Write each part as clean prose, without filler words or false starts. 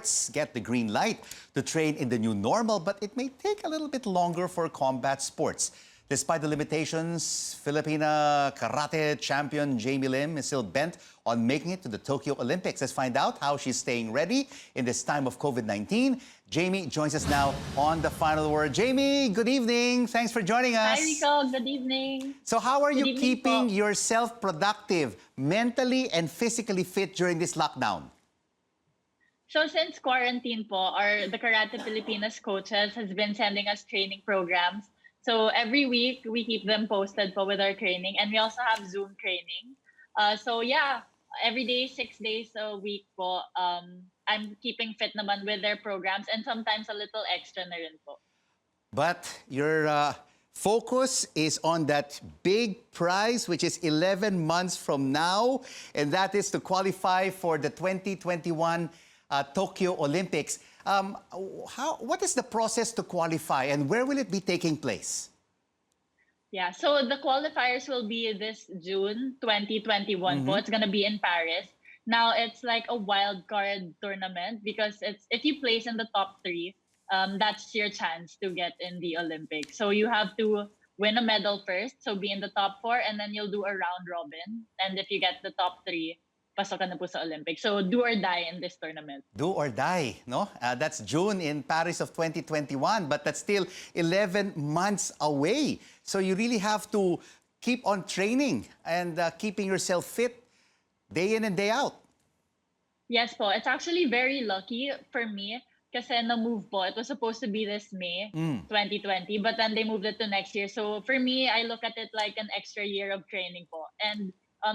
sports get the green light to train in the new normal, but it may take a little bit longer for combat sports. Despite the limitations, Filipina Karate champion Jamie Lim is still bent on making it to the Tokyo Olympics. Let's find out how she's staying ready in this time of COVID-19. Jamie joins us now on The Final Word. Jamie, good evening. Thanks for joining us. Hi, Rico. Good evening. So how are you keeping po. yourself productive, mentally and physically fit during this lockdown? So since quarantine po, the Karate Pilipinas coaches has been sending us training programs. So every week, we keep them posted po with our training. And we also have Zoom training. So yeah, every day, 6 days a week po, I'm keeping fit naman with their programs and sometimes a little extra na rin po. But your focus is on that big prize, which is 11 months from now. And that is to qualify for the 2021 Tokyo Olympics. What is the process to qualify and where will it be taking place? Yeah, so the qualifiers will be this June 2021 po. It's going to be in Paris. Now, it's like a wild card tournament because if you place in the top 3, that's your chance to get in the Olympics. So you have to win a medal first, so be in the top 4, and then you'll do a round robin. And if you get the top 3, pasok ka na po sa Olympics. So do or die in this tournament. Do or die, no? That's June in Paris of 2021, but that's still 11 months away. So you really have to keep on training and keeping yourself fit day in and day out. Yes po. It's actually very lucky for me kasi na-move po. It was supposed to be this May 2020, but then they moved it to next year. So for me, I look at it like an extra year of training po. And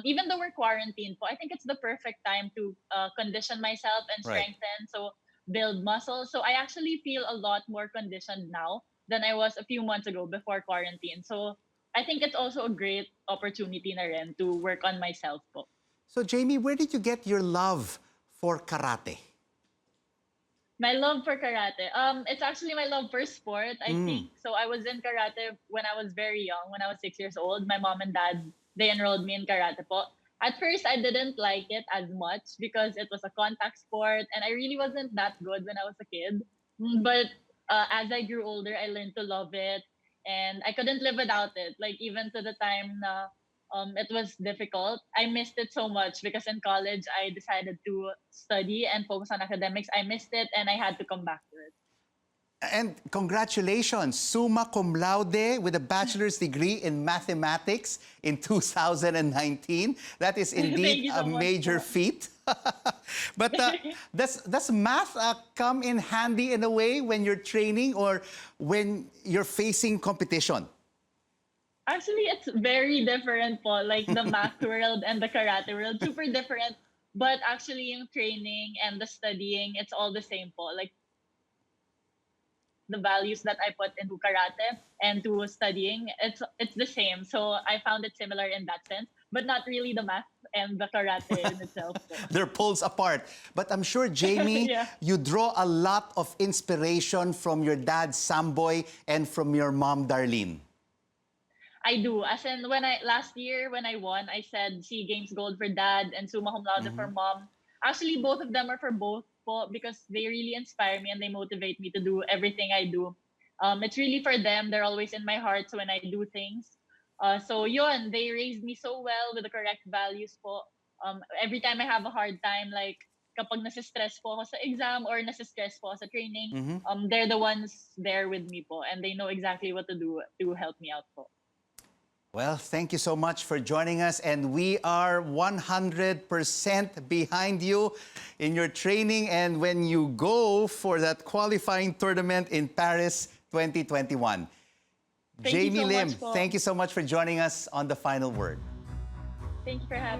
even though we're quarantined po, I think it's the perfect time to condition myself and strengthen, so build muscle. So I actually feel a lot more conditioned now than I was a few months ago before quarantine. So I think it's also a great opportunity na rin to work on myself po. So Jamie, where did you get your love for karate? My love for karate. It's actually my love for sport, I think. So I was in karate when I was very young, when I was 6 years old. My mom and dad, they enrolled me in karate po. At first, I didn't like it as much because it was a contact sport and I really wasn't that good when I was a kid. But as I grew older, I learned to love it and I couldn't live without it. Like even to the time na it was difficult, I missed it so much because in college, I decided to study and focus on academics. I missed it and I had to come back to it. And congratulations, summa cum laude with a bachelor's degree in mathematics in 2019. That is indeed so a major feat. But does math come in handy in a way when you're training or when you're facing competition? Actually, it's very different po, like the math world and the karate world, super different. But actually, yung training and the studying, it's all the same po. Like the values that I put into karate and to studying, it's the same. So I found it similar in that sense, but not really the math and the karate in itself. They're poles apart. But I'm sure, Jamie, you draw a lot of inspiration from your dad, Samboy, and from your mom, Darlene. I do. As in, last year when I won, I said SEA Games gold for dad and summa cum laude for mom. Actually, both of them are for both po because they really inspire me and they motivate me to do everything I do. It's really for them. They're always in my heart when I do things. So yun, they raised me so well with the correct values po. Every time I have a hard time, like kapag nasistress po ako sa exam or nasistress po ako sa training, they're the ones there with me po and they know exactly what to do to help me out po. Well, thank you so much for joining us. And we are 100% behind you in your training and when you go for that qualifying tournament in Paris 2021. Jamie Lim, thank you so much for joining us on The Final Word. Thank you for having me.